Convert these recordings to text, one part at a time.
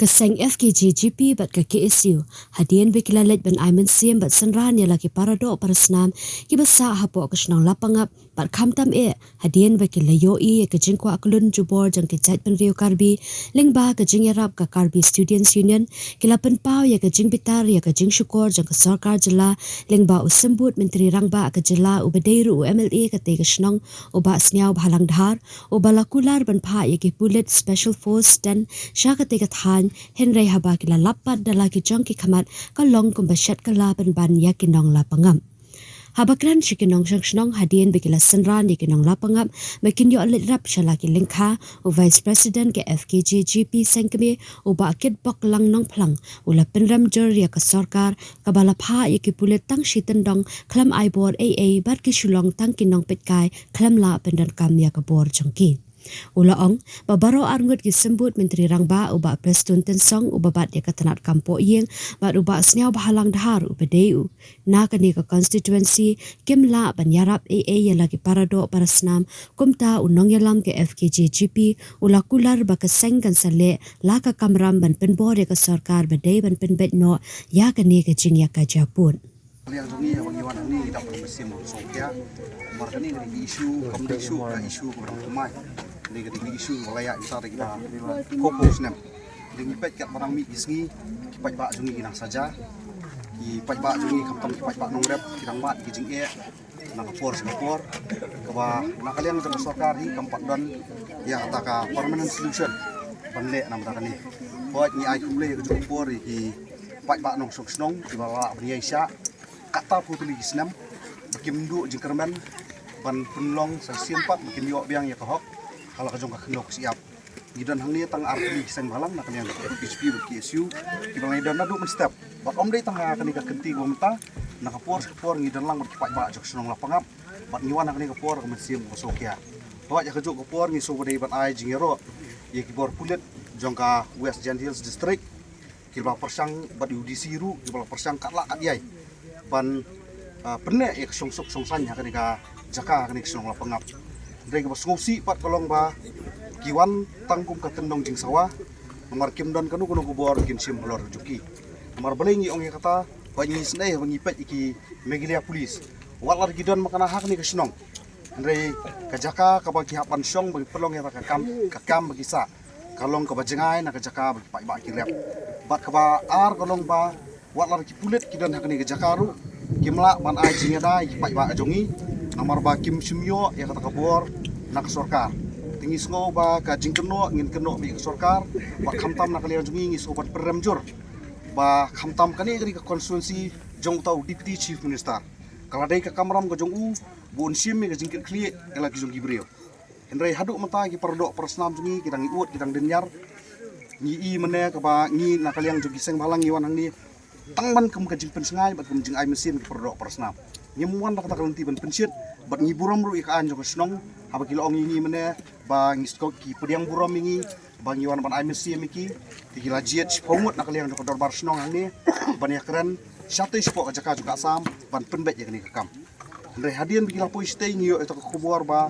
Keseng FKG GP bat ke KSU. Hadian bekilalet ban Aiman Sim bat senran ya lagi parado parasnam ki basa hapo kesnong lapangap bat khamtam hadian bekilayo ya ke jingkwa aklun jubor jang ke jait pen Rio Karbi lingba ke jingyarap ke Karbi Students Union kilapan pau ya ke jing pitar ya ke jing syukur jang ke sarkar jela lingba usembut menteri rangba ke jela ubadeiru MLA ke te kesnong uba sniaw bhalang dhar ubalakular ban pha ya ke pulit special force dan sya ke te kathan Henry haba kila lapat dalaki jangki kamat kalong kumbasyat kala ban yakinong lapangam. Habakran shikinong shangnong hadian bikila senran yakinong lapangam makin yo alitrap shalaki lingkha o Vice President ke FKG GP sengkemi o bakit bok lang nong plang ula penram jor ya ke sarkar kabala pha yaki pulit tang shitendong klam aibor AA bat ki shulong tang kinong petkai klam la pendan kam ya ke bor jangki. Ulaong, babaro arngut kisembut Menteri Rangba uba Preston Tensong uba bat ya katanat kampo yeng bat uba sniaw bahalang dahar uba deu. Na kani ke constituency kimla banyarap AA ya lagi parado parasnam kumta unong yalam ke FKG GP ula kular ba keseng kan sale la ka kamram ban penbor ya ke sarkar badai ban penbet no ya kani ke jing ya ka japun. Yang jungi yang bagaimana ni kita perlu mesti mengusungnya, mereka ni dari isu orang rumah, dari isu wilayah kita fokus nem, dengan ipet kat barang mik isni, ipet bak jungi inang saja, ipet bak jungi kamtam ipet bak nongrep kita mat kijing nang Singapore, keba nakalian macam sarkar hi kampat dan yang kata permanent solution, panlek nama kata ni, buat ni ai kumle ke Singapore hi ipet bak nong snong di bawah Malaysia. Kata putuli Islam bakim du jingkerman ban penlong sesiempat bakim yo biang ya kahok kalau kajong kakendok siap gidan hang ni tang arti seng balang nak yang PHP KSU kibang idan nadu menstep bat om dei tang kani ka kenti gomta nakapor ngidan lang berkipak ba jok senong lapangap bat ngiwan kani kapor kemesim kosokya bat ya kajok kapor ngi so dei bat ai jingero ye kibor pulit jongka West Jan Hills District kilba persang bat UDC ru kilba persang katla katyai ban pernah ek songsan ya kenika jaka kenik song lapangap dari ke ngosi pat kolong ba kiwan tangkum katendong jing sawah nomor kim don kanu kubor kin sim blor juki nomor belengi ong kata banyi snai bangi pet iki megilia polis walar gidon makana hak ni kesnong dari ke jaka ka bagi hapan song bagi pelong ya kakam bagi sa kalong ke bajengai na ke jaka bagi pak kirep bat ke ba ar kolong ba walar ki pulit kidon hakni ke Jakaru kimla ban ai jinga dai ki ba jongi nomor ba kim simyo ya kata kabor nak sarkar tinggi sngo ba ka jingkeno ngin keno bi sarkar ba khamtam nak lian jongi ngi sobat peremjur ba khamtam kani ke konstituensi jong tau deputy chief minister kala dai ka kamram ko jong bon sim ke jingket kli kala ki jong gibril hendrai haduk mata ki perdok persnam jongi kidang iut kidang denyar ngi i mene ka ba ngi nak liang jongi seng balang ngi wan ni tangman kem kajing pensengai bat kem jing ai mesin ke perdok persnam nyemuan tak tak lenti ban pensit bat ngi buram ru ikaan jong snong haba kilo ong ngi mene ba ngi skok ki pediang buram ngi ba ngi wan ban ai mesin miki tikila jiet pongut nak liang jong dorbar snong ang ni ban ya keren satu spok jaka juga sam ban penbet ya kini kakam ndai hadian bikila poi stay ngi yo itu kubor ba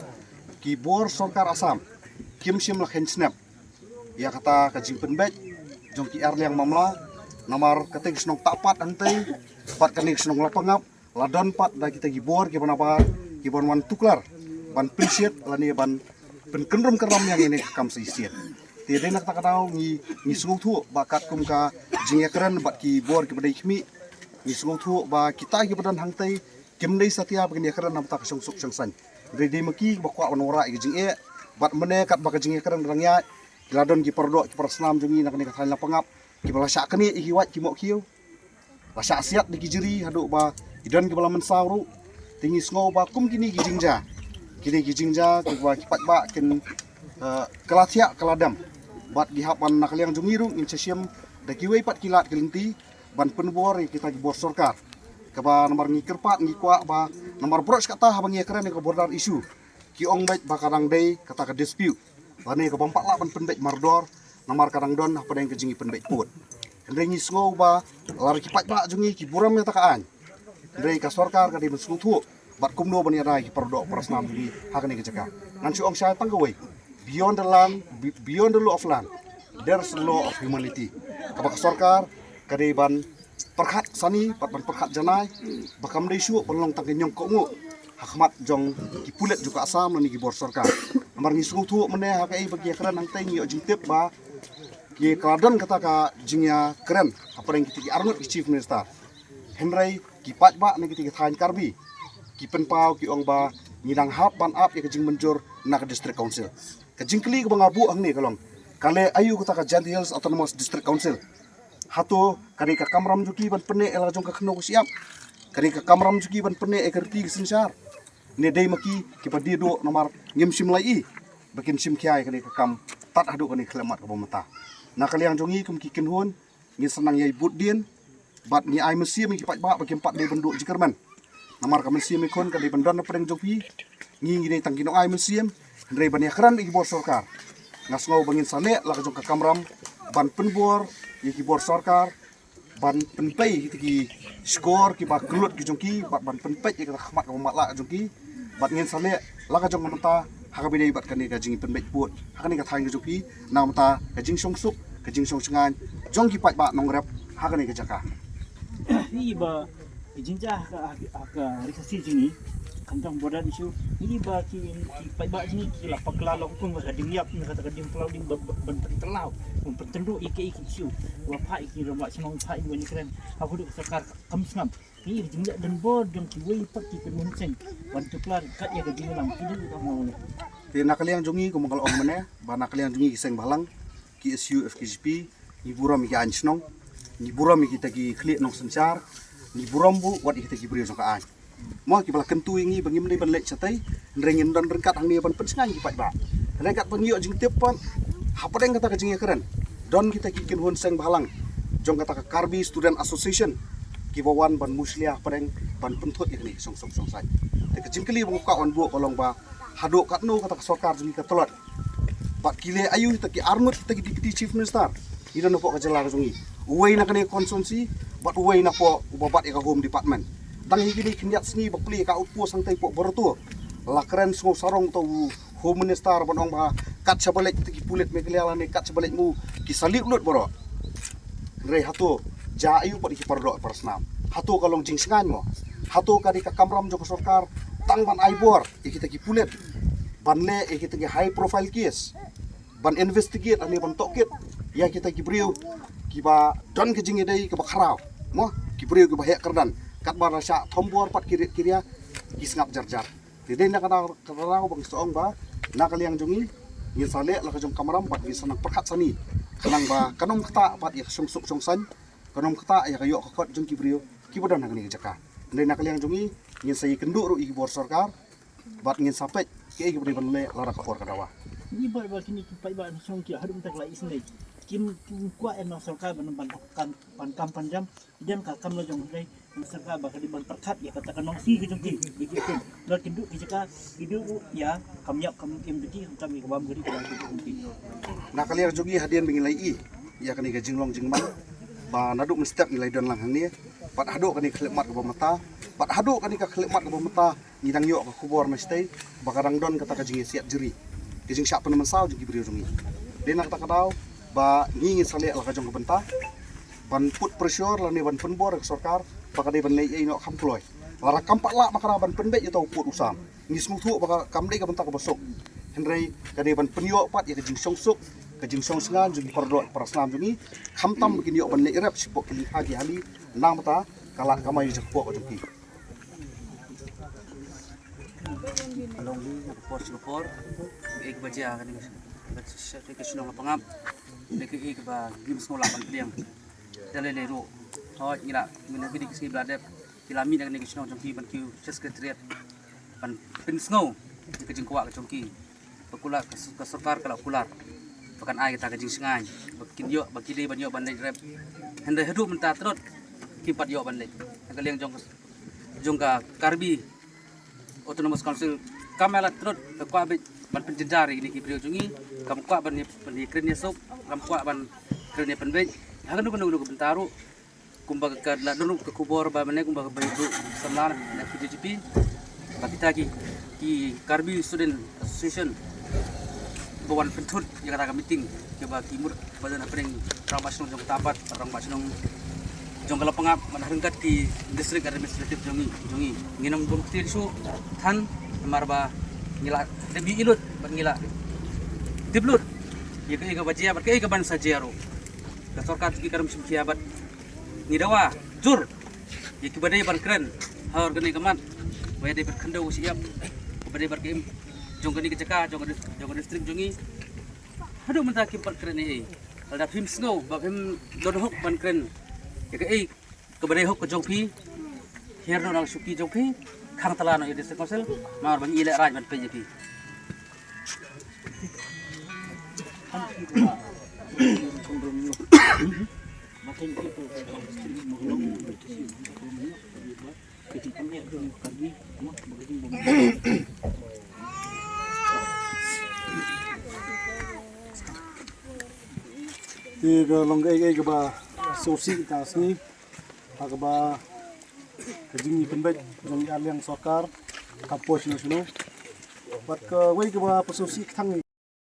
ki bor sarkar asam kim sim la khen snap ya kata kajing penbet jong ki arliang mamla namar keting senong tapat antai pat kanik senong lapangap ladon pat da kita gibor ki banapa gibon wan tuklar ban prinsip lani ban penkendrom keram yang ini kam seisian tiada nak tak tahu ni sungguh tu bakat kum ka jingya keren bat ki bor ki badai khmi ni sungguh tu ba kita ki badan hangtai kimdai satia begini keren nam tak sung suk sangsan redi maki bakwa wanora ki jing bat mene kat baka jingya keren rangya ladon ki perdok ki persnam jungi nak ni kathan lapangap kibala syak kani ikiwat kimok kiu lasak siat di kijiri haduk ba idan kibala mensawru tinggi sngo ba kum kini kijingja kibwa kipat ba kin kelatia keladam bat gihapan nakaliang jungiru in sesiam da kiwei pat kilat kelenti ban penbor kita gibor sarkar kaba nomor ngikerpat ngikwa ba nomor bros kata habang keren ke bordar isu ki ong bait ba kadang dei kata ke dispute lani ke bampak la ban penbet mardor namar kadang don apa yang kejingi penbet put ndrengi sngo ba lar ki pat ba jungi ki buram ya takaan ndrei ka sarkar ka di mensung tu bat kumno bani rai ki perdok persnam jungi hakani kejaka nan su ong sai tangkawai beyond the law of land there's a law of humanity kabak sarkar kadai ban perkhat sani pat ban perkhat janai bakam dei su pelong tang kenyong kongu hakmat jong kipulet juga asam ni gibor sarkar amar ni sungu tu mene hakai bagi kran nang tai ni ojintep ba ki kladon kata ka jingya keren apa yang kita arnut ki chief minister henry ki pat ba ni kita thain karbi ki penpau ki ong ba ngidang hap ban ap ya kejing menjur nak district council kejing kli ke bangabu ang ni kalong kale ayu kata ka Jant Hills Autonomous District Council hato kari ka kamram juki ban pene ela jong ka khno siap kari ka kamram juki ban pene e kerti sinsar ne dei maki ki pa do nomor ngim sim lai bakin sim kiai kani ka kam tat hadu kani khlemat ka bomata na kaliang jongi kum ki kinhun ngi senang yai budin bat ni ai mesia mi ki pat ba bakin pat dei bendu jikerman nomor ka mesia mi kon ka dei bendan na pedeng jopi ngi dei tangkino ai mesia ndrei ban yakran i bor sarkar ngasngau bangin sale la jong ka kamram ban penbor ki bor sarkar ban penpai ki skor ki ba kelut ki jongki ban penpai ki khmat ka matla jongki bat ngin sale la ka jong mata haka bidai bat kani ka jing penpai put haka ni ka thain ka jongki na mata ka jing songsuk ka jing song sengan jong ki pat ba nong rep haka ni ka jaka iba jinja ka risasi jini kantang bodan isu iba ki pai ba jini ki la paklalo ko ma kading yap ni kata kading pelau ding ban telau pentendu iki isu wa pa iki romak semang pa ini ni keren aku duk sekar kamsngam ni jinja dan bod yang ki wei pak ki penunceng ban tuklar kat ya kading lang tidak ka mau ti nakaliang jongi ko mangkal ong mane ba nakaliang jongi ki seng balang ki isu FKGP ni buram ki ansnong ni buram ki tagi khli nong sensar ni buram bu wat ki tagi brio ka an mo ki bala kentu ingi bangi mendai ban lek chatai ndrengin dan rengkat hang ni ban pensengai ki pat ba rengkat pengio jing tepan apa deng kata ka jing keren don kita ki kin hun seng balang jong kata ka Karbi Student Association ki bawan ban muslia padeng ban penthut ikni song sai te ka jingkeli bu ka on bu kolong ba hado katno kata ka sarkar jing ka tolot ba kile ayu ta ki armut ta ki deputy chief minister ida no po ka jela ka jungi uwei na kane konsumsi bat uwei na po ubabat ka home department dang higini kinyat sngi bakli ka utpo sang tai po borotu la keren sngo sarong to home minister banong ba kat sabalek ti pulet me kaliala ne kat sabalek mu ki salik lut boro rei hato ja ayu po ki pardo persnam hato kalong jing sengan mo hato ka di ka kamram jo sarkar tang ban aibor ikita ki pulet ban le ikita ki high profile case ban investigate ani ban tokit ya kita ki brio ki ba don ke jing edai ke ba kharau mo ki brio ki ba hek kerdan kat bar rasa tombor pat kirit kiria kisngap jarjar tidai na kana karau bang soong ba na kaliang jongi ngin sale la ka jong kamaram pat gi sanak perkhat sani kanang ba kanong kata pat ya sungsuk songsan kanong kata ya kayo kakot jong kibrio kibodan na kani jaka ndai na kaliang jongi ngin sai kendu ru i bor sarkar bat ngin sapet ke gi bri banle lara ka por kadawa ni ba kini ki pai ba song ki hadum tak lai isnei kim kwa en sarkar ban kan pan panjam dan ka kam lo jong dai sarkar ba kadi ban perkhat ya kata kanong si ke jong ki bikin la kindu ki jaka kidu ya kam yap kam im diki kami ka bam gadi ka na kaliang jongi hadian bingin lai i ya kani ga jinglong jingman ba naduk mestep nilai don lang hang ni pat hado kani khlemat ka mata pat hado kani ka khlemat ka mata ngidang yo ka kubor mestai bakarang don kata ka jingi siap jeri kijing syak penemen saw jingi brio jongi dena kata kadau ba ngingi sale la ka jong ka benta ban put pressure la ni ban penbor ka sarkar baka dei ban lei ai no kham kloi lara kampak la makara ban penbe yo tau put usam ngi smu thu baka kam dei ka benta ka besok henrei ka dei ban penyo pat ya ka jing songsuk ka jing song sengan jing pardo paraslam jungi khamtam begini yo ban lei rap sipok kili hagi hali nang mata kala kamai jekpo ka jengki Along Singapore, ik baca kan ini kesunong pangap, ik ba gims ngolah pantiang, jalan leru, oh ngira mina gidi kisi beladep, kilami dengan kesunong jongki ban kiu sekretariat, ban pinsngau, kejing kuat jongki, bakulah ke sarkar kalau kular, bahkan ai kita kejing sengai, bakin yo, bakili ban yo ban lek rep, hendak hidup mentah terus, kipat yo ban lek, kalian jong ka Karbi Autonomous Council kamela terus kwa ban penjenjari ini kibrio jungi kam kwa ban krenya sok kam kwa ban krenya penbej hagan nu bentaru kumba ka la dunu ke kubor ba mane kumba ba itu samlan na PGP bakita ki Karbi Student Association bawan pentut yang kata meeting ke ba timur badan apring orang Basinong jong tapat orang Basinong jong kalapangap manahengkat di distrik administratif jongi nginam bukti isu tan marba ngila lebih ilut ngila diblut ya ke bajia bar ke ban sajero kasorkat ki karam simkiabat ngidawa jur ya ke badai ban keren har gani kamat waya de berkendau siap badai bar ke jong gani ke jaka jong distrik jongi aduh mentaki ban keren ni ada film snow ba film don hok ban keren ya ke badai hok ke jongpi herno nang suki jongpi khang talano ya distrik konsel mar bang ile raj ban PJP Makin itu istri mengeluh bertisi ketika dia pergi mak begitu thì lòng cái ba số sĩ ta sini agak ba kejing ni penbet jong aliang sokar kapos nasional bat ke wei ke ba pesusi thang